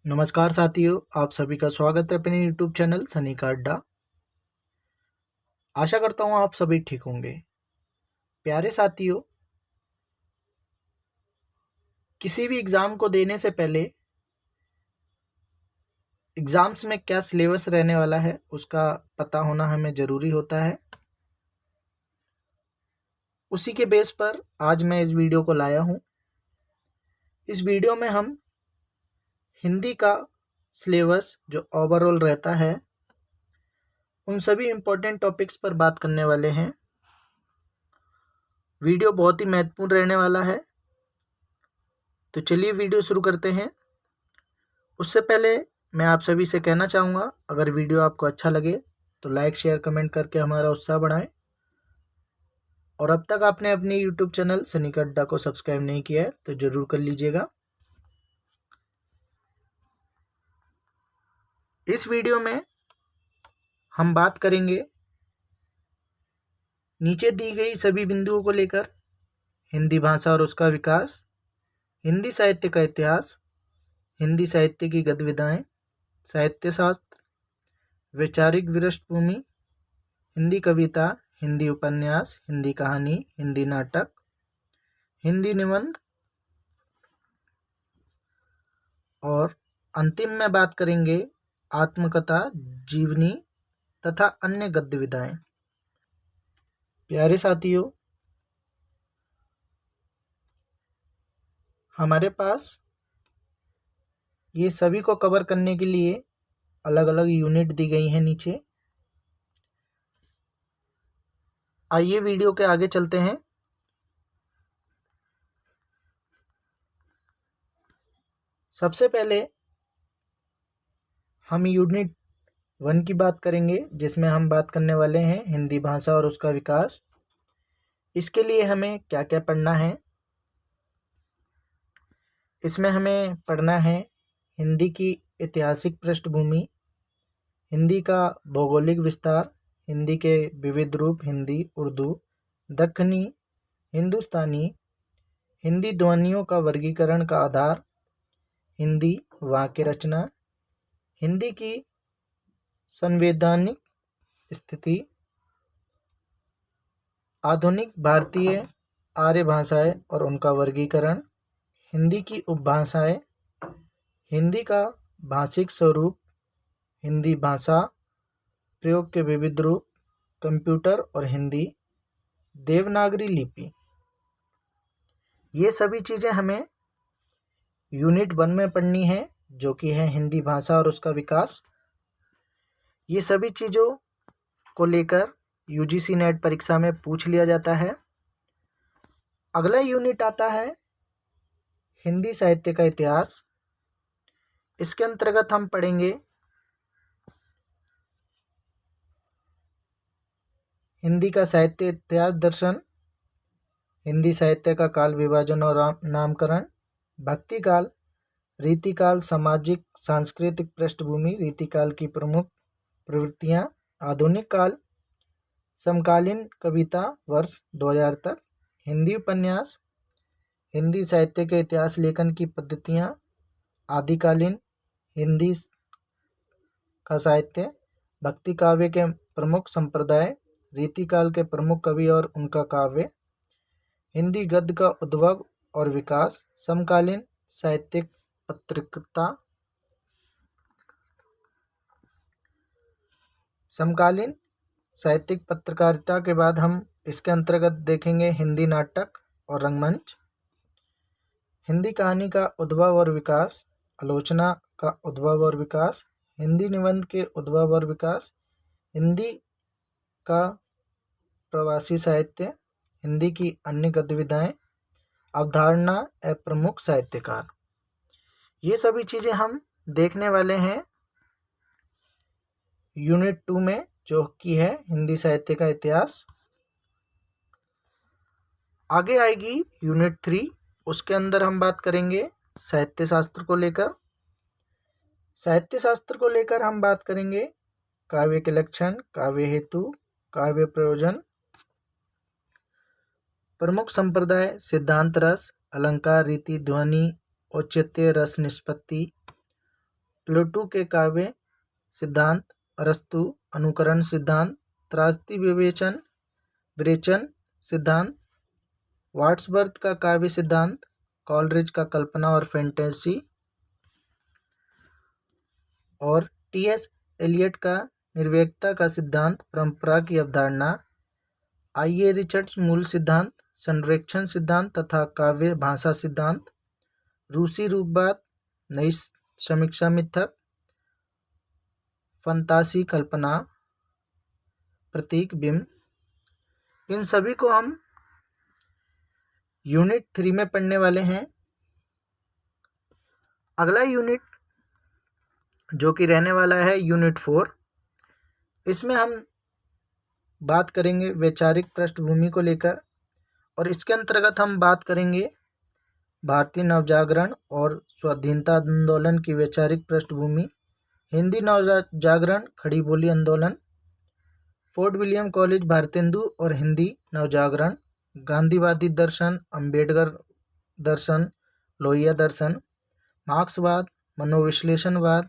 नमस्कार साथियों, आप सभी का स्वागत है अपने YouTube चैनल सनी का अड्डा। आशा करता हूँ आप सभी ठीक होंगे। प्यारे साथियों, किसी भी एग्ज़ाम को देने से पहले एग्ज़ाम्स में क्या सिलेबस रहने वाला है उसका पता होना हमें ज़रूरी होता है। उसी के बेस पर आज मैं इस वीडियो को लाया हूँ। इस वीडियो में हम हिंदी का सिलेबस जो ओवरऑल रहता है उन सभी इम्पोर्टेंट टॉपिक्स पर बात करने वाले हैं। वीडियो बहुत ही महत्वपूर्ण रहने वाला है, तो चलिए वीडियो शुरू करते हैं। उससे पहले मैं आप सभी से कहना चाहूँगा, अगर वीडियो आपको अच्छा लगे तो लाइक शेयर कमेंट करके हमारा उत्साह बढ़ाएं। और अब तक आपने अपने यूट्यूब चैनल सनी का अड्डा को सब्सक्राइब नहीं किया है तो ज़रूर कर लीजिएगा। इस वीडियो में हम बात करेंगे नीचे दी गई सभी बिंदुओं को लेकर हिंदी भाषा और उसका विकास, हिंदी साहित्य का इतिहास, हिंदी साहित्य की गद्य-विधाएं, साहित्य शास्त्र, वैचारिक पृष्ठभूमि, हिंदी कविता, हिंदी उपन्यास, हिंदी कहानी, हिंदी नाटक, हिंदी निबंध और अंतिम में बात करेंगे आत्मकथा, जीवनी तथा अन्य गद्य विधाएं। प्यारे साथियों, हमारे पास ये सभी को कवर करने के लिए अलग अलग यूनिट दी गई हैं नीचे। आइए वीडियो के आगे चलते हैं। सबसे पहले हम यूनिट 1 की बात करेंगे, जिसमें हम बात करने वाले हैं हिंदी भाषा और उसका विकास। इसके लिए हमें क्या क्या पढ़ना है। इसमें हमें पढ़ना है हिंदी की ऐतिहासिक पृष्ठभूमि, हिंदी का भौगोलिक विस्तार, हिंदी के विविध रूप हिंदी, उर्दू, दक्कनी, हिंदुस्तानी, हिंदी ध्वनियों का वर्गीकरण का आधार, हिंदी वाक्य रचना, हिंदी की संवैधानिक स्थिति, आधुनिक भारतीय आर्य भाषाएं और उनका वर्गीकरण, हिंदी की उपभाषाएं, हिंदी का भाषिक स्वरूप, हिंदी भाषा प्रयोग के विविध रूप, कंप्यूटर और हिंदी, देवनागरी लिपि। ये सभी चीज़ें हमें यूनिट 1 में पढ़नी है, जो कि है हिंदी भाषा और उसका विकास। ये सभी चीज़ों को लेकर यूजीसी नेट परीक्षा में पूछ लिया जाता है। अगला यूनिट आता है हिंदी साहित्य का इतिहास। इसके अंतर्गत हम पढ़ेंगे हिंदी का साहित्य इतिहास दर्शन, हिंदी साहित्य का काल विभाजन और नामकरण, भक्तिकाल, रीतिकाल, सामाजिक सांस्कृतिक पृष्ठभूमि, रीतिकाल की प्रमुख प्रवृत्तियाँ, आधुनिक काल, समकालीन कविता वर्ष 2000 तक, हिंदी उपन्यास, हिंदी साहित्य के इतिहास लेखन की पद्धतियाँ, आदिकालीन हिंदी का साहित्य, भक्ति काव्य के प्रमुख संप्रदाय, रीतिकाल के प्रमुख कवि और उनका काव्य, हिंदी गद्य का उद्भव और विकास, समकालीन साहित्यिक पत्रिकता, समकालीन साहित्यिक पत्रकारिता के बाद हम इसके अंतर्गत देखेंगे हिंदी नाटक और रंगमंच, हिंदी कहानी का उद्भव और विकास, आलोचना का उद्भव और विकास, हिंदी निबंध के उद्भव और विकास, हिंदी का प्रवासी साहित्य, हिंदी की अन्य गतिविधियाँ, अवधारणा एवं प्रमुख साहित्यकार। ये सभी चीज़ें हम देखने वाले हैं यूनिट 2 में, जो कि है हिंदी साहित्य का इतिहास। आगे आएगी यूनिट 3। उसके अंदर हम बात करेंगे साहित्य शास्त्र को लेकर। साहित्य शास्त्र को लेकर हम बात करेंगे काव्य के लक्षण, काव्य हेतु, काव्य प्रयोजन, प्रमुख संप्रदाय, सिद्धांत रस, अलंकार, रीति, ध्वनि, औचित्य, रस निष्पत्ति, प्लेटो के काव्य सिद्धांत, अरस्तु अनुकरण सिद्धांत, त्रास्ती विवेचन सिद्धांत, वाट्सवर्थ का काव्य सिद्धांत, कॉलरिज का कल्पना और फैंटेसी, और टी.एस. एलियट का निर्वेकता का सिद्धांत, परंपरा की अवधारणा, आई.ए. रिचर्ड्स मूल सिद्धांत, संरक्षण सिद्धांत तथा काव्य भाषा सिद्धांत, रूसी रूपवाद, नई समीक्षा मिथक, फंतासी कल्पना, प्रतीक बिंब, इन सभी को हम यूनिट 3 में पढ़ने वाले हैं। अगला यूनिट जो कि रहने वाला है यूनिट 4, इसमें हम बात करेंगे वैचारिक पृष्ठभूमि को लेकर, और इसके अंतर्गत हम बात करेंगे भारतीय नवजागरण और स्वाधीनता आंदोलन की वैचारिक पृष्ठभूमि, हिंदी नवजागरण, खड़ी बोली आंदोलन, फोर्ट विलियम कॉलेज भारतेंदु और हिंदी नवजागरण, गांधीवादी दर्शन, अंबेडकर दर्शन, लोहिया दर्शन, मार्क्सवाद, मनोविश्लेषणवाद,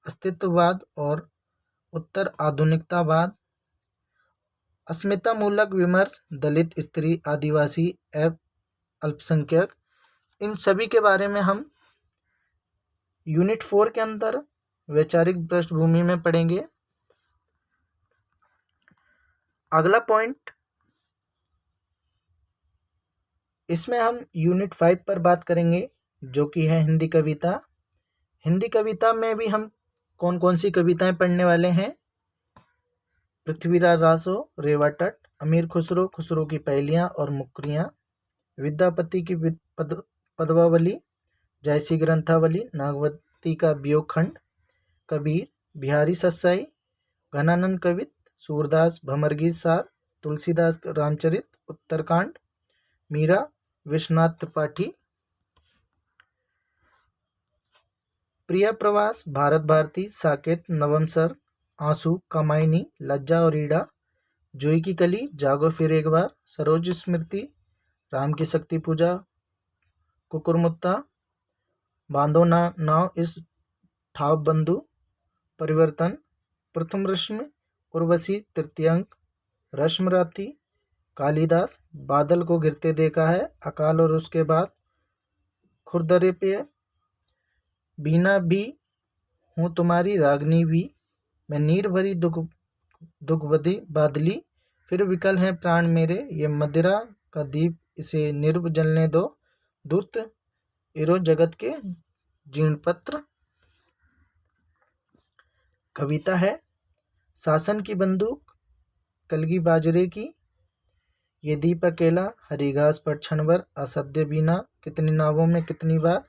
अस्तित्ववाद और उत्तर आधुनिकतावाद, अस्मितामूलक विमर्श, दलित, स्त्री, आदिवासी एवं अल्पसंख्यक, इन सभी के बारे में हम यूनिट 4 के अंदर वैचारिक पृष्ठभूमि में पढ़ेंगे। अगला पॉइंट, इसमें हम यूनिट 5 पर बात करेंगे जो कि है हिंदी कविता। हिंदी कविता में भी हम कौन कौन सी कविताएं पढ़ने वाले हैं? पृथ्वीराज रासो, रेवाटट, अमीर खुसरो, खुसरो की पहेलियां और मुकरियां, विद्यापति की पदवावली, जयसी ग्रंथावली, नागवती का वियोगखंड, कबीर, बिहारी सत्साई, घनानंद कवित, सूरदास भमरगीत सार, तुलसीदास रामचरित, उत्तरकांड, मीरा, विश्वनाथ त्रिपाठी, प्रिया प्रवास, भारत भारती, साकेत, नवम सर, आंसू, कामायनी, लज्जा और ईड़ा, जोई की कली, जागो फिर एक बार, सरोज स्मृति, राम की शक्ति पूजा, कुकुरमुत्ता, बांधो नाव इस ठाव बंधु, परिवर्तन, प्रथम रश्मि, उर्वशी, तृतीय अंक, रश्मराती, कालिदास, बादल को गिरते देखा है, अकाल और उसके बाद, खुरदरे पे, बीना भी हूँ तुम्हारी रागनी भी, मैं नीर भरी दुखवदी बादली, फिर विकल है प्राण मेरे, ये मदिरा का दीप इसे निर्भ जलने दो, दूत इरो जगत के जीर्णपत्र। कविता है शासन की बंदूक, कलगी बाजरे की, ये दीप अकेला, हरी घास पर क्षणभर, असध्य बीना, कितनी नावों में कितनी बार,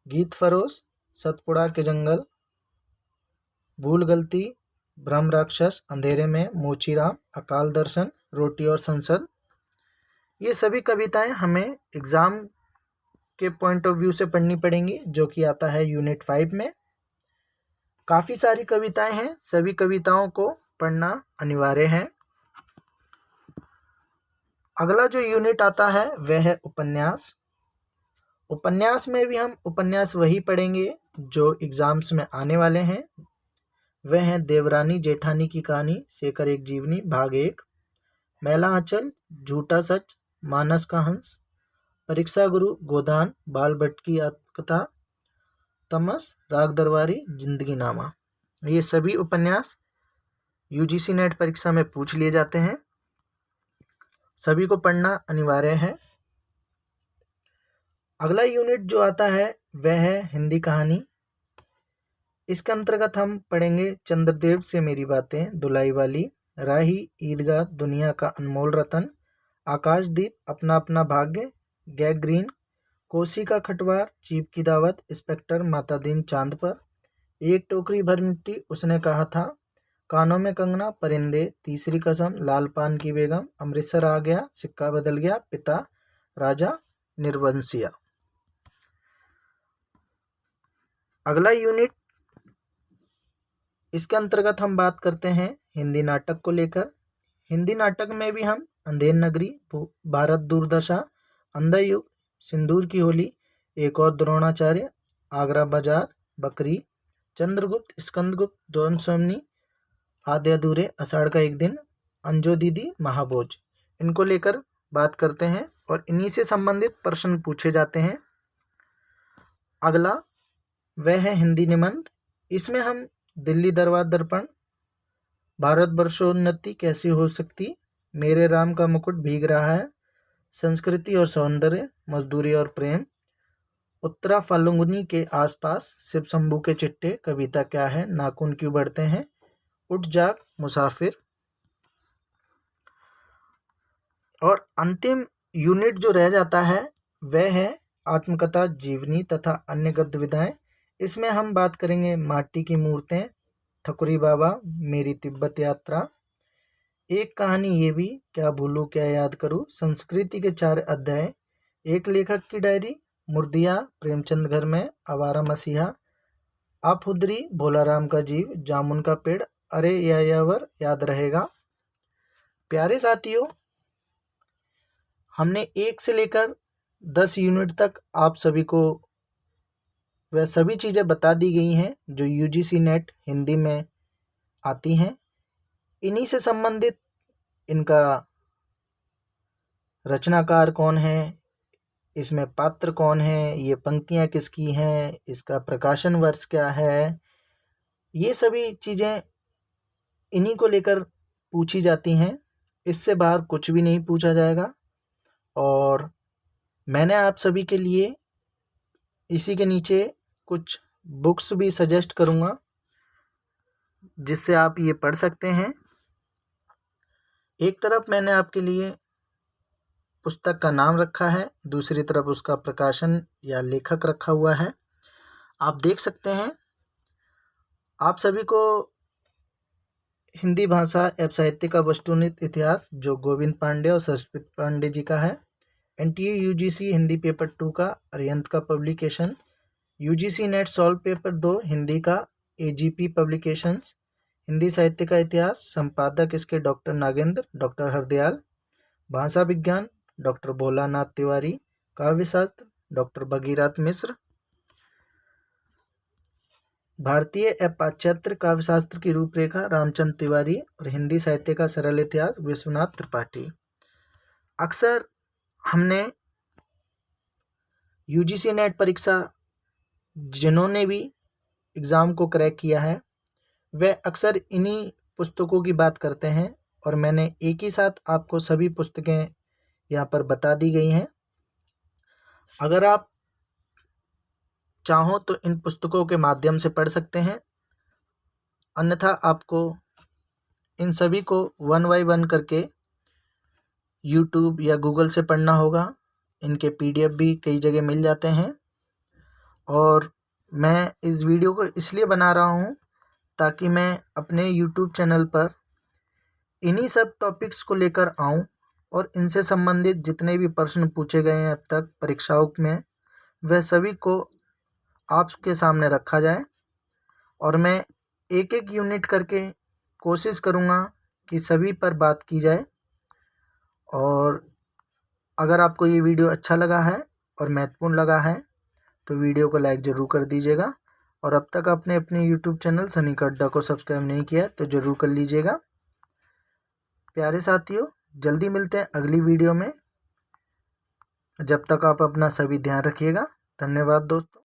गीत फरोश, सतपुड़ा के जंगल, भूल गलती, भ्रम राक्षस, अंधेरे में, मोचीराम, अकाल दर्शन, रोटी और संसद। ये सभी कविताएं हमें एग्जाम के पॉइंट ऑफ व्यू से पढ़नी पड़ेंगी, जो कि आता है यूनिट 5 में। काफ़ी सारी कविताएं हैं, सभी कविताओं को पढ़ना अनिवार्य है। अगला जो यूनिट आता है वह है उपन्यास। उपन्यास में भी हम उपन्यास वही पढ़ेंगे जो एग्जाम्स में आने वाले हैं। वह हैं देवरानी जेठानी की कहानी, शेखर एक जीवनी भाग 1, मैला आंचल, झूठा सच, मानस का हंस, परीक्षा गुरु, गोदान, बाल भट्ट की आत्मकथा, तमस, राग दरबारी, जिंदगी नामा। ये सभी उपन्यास यूजीसी नेट परीक्षा में पूछ लिए जाते हैं, सभी को पढ़ना अनिवार्य है। अगला यूनिट जो आता है वह है हिंदी कहानी। इसके अंतर्गत हम पढ़ेंगे चंद्रदेव से मेरी बातें, दुलाई वाली, राही, ईदगाह, दुनिया का अनमोल रतन, आकाशदीप, अपना अपना भाग्य, गैंग्रीन, कोसी का खटवार, चीप की दावत, इंस्पेक्टर, माता दीन चांद पर, एक टोकरी भर मिट्टी, उसने कहा था, कानों में कंगना, परिंदे, तीसरी कसम, लाल पान की बेगम, अमृतसर आ गया, सिक्का बदल गया, पिता, राजा, निर्वंशिया। अगला यूनिट, इसके अंतर्गत हम बात करते हैं हिंदी नाटक को लेकर। हिंदी नाटक में भी हम अंधेर नगरी, भारत दुर्दशा, अंधा युग, सिंदूर की होली, एक और द्रोणाचार्य, आगरा बाजार, बकरी, चंद्रगुप्त, स्कंदगुप्त, द्वंद्वसमनी, आधे अधूरे, आषाढ़ का एक दिन, अंजो दीदी, महाभोज, इनको लेकर बात करते हैं और इन्हीं से संबंधित प्रश्न पूछे जाते हैं। अगला वह है हिंदी निबंध। इसमें हम दिल्ली दरबार दर्पण, भारतवर्षोन्नति कैसी हो सकती, मेरे राम का मुकुट भीग रहा है, संस्कृति और सौंदर्य, मजदूरी और प्रेम, उत्तरा फाल्गुनी के आसपास, शिव शंभू के चिट्टे, कविता क्या है, नाखून क्यों बढ़ते हैं, उठ जाग, मुसाफिर। और अंतिम यूनिट जो रह जाता है वह है आत्मकथा, जीवनी तथा अन्य गद्य विधाएं। इसमें हम बात करेंगे माटी की मूर्तें, ठकुरी बाबा, मेरी तिब्बत यात्रा, एक कहानी ये भी, क्या भूलूं क्या याद करूं, संस्कृति के 4 अध्याय, एक लेखक की डायरी, मुर्दिया, प्रेमचंद घर में, आवारा मसीहा, आफुदरी, भोला राम का जीव, जामुन का पेड़, अरे यायावर, याद रहेगा। प्यारे साथियों, हमने 1 से लेकर 10 यूनिट तक आप सभी को वह सभी चीज़ें बता दी गई हैं जो यूजीसी नेट हिंदी में आती हैं। इन्हीं से संबंधित इनका रचनाकार कौन है, इसमें पात्र कौन है, ये पंक्तियाँ किसकी हैं, इसका प्रकाशन वर्ष क्या है, ये सभी चीज़ें इन्हीं को लेकर पूछी जाती हैं। इससे बाहर कुछ भी नहीं पूछा जाएगा। और मैंने आप सभी के लिए इसी के नीचे कुछ बुक्स भी सजेस्ट करूँगा जिससे आप ये पढ़ सकते हैं। एक तरफ मैंने आपके लिए पुस्तक का नाम रखा है, दूसरी तरफ उसका प्रकाशन या लेखक रखा हुआ है, आप देख सकते हैं। आप सभी को हिंदी भाषा एवं साहित्य का वस्तुनिष्ठ इतिहास जो गोविंद पांडे और सरस्वती पांडे जी का है, एनटीए यूजीसी हिंदी पेपर 2 का अरिहंत का publication, UGC net solve paper 2 Hindi का एजीपी पब्लिकेशंस, हिंदी साहित्य का इतिहास, संपादक इसके डॉक्टर नागेंद्र, डॉक्टर हरदयाल, भाषा विज्ञान डॉक्टर भोलानाथ तिवारी, काव्यशास्त्र डॉक्टर भगीरथ मिश्र, भारतीय एवं पाश्चात्य काव्यशास्त्र की रूपरेखा रामचंद्र तिवारी और हिंदी साहित्य का सरल इतिहास विश्वनाथ त्रिपाठी। अक्सर हमने यूजीसी नेट परीक्षा जिन्होंने भी एग्ज़ाम को क्रैक किया है वह अक्सर इन्हीं पुस्तकों की बात करते हैं और मैंने एक ही साथ आपको सभी पुस्तकें यहाँ पर बता दी गई हैं। अगर आप चाहो तो इन पुस्तकों के माध्यम से पढ़ सकते हैं, अन्यथा आपको इन सभी को 1 बाय 1 करके यूट्यूब या गूगल से पढ़ना होगा। इनके पीडीएफ भी कई जगह मिल जाते हैं और मैं इस वीडियो को इसलिए बना रहा हूँ ताकि मैं अपने यूट्यूब चैनल पर इन्हीं सब टॉपिक्स को लेकर आऊँ और इनसे संबंधित जितने भी प्रश्न पूछे गए हैं अब तक परीक्षाओं में वह सभी को आपके सामने रखा जाए और मैं एक एक यूनिट करके कोशिश करूँगा कि सभी पर बात की जाए। और अगर आपको ये वीडियो अच्छा लगा है और महत्वपूर्ण लगा है तो वीडियो को लाइक ज़रूर कर दीजिएगा और अब तक आपने अपने यूट्यूब चैनल सनी का अड्डा को सब्सक्राइब नहीं किया तो ज़रूर कर लीजिएगा। प्यारे साथियों, जल्दी मिलते हैं अगली वीडियो में। जब तक आप अपना सभी ध्यान रखिएगा। धन्यवाद दोस्तों।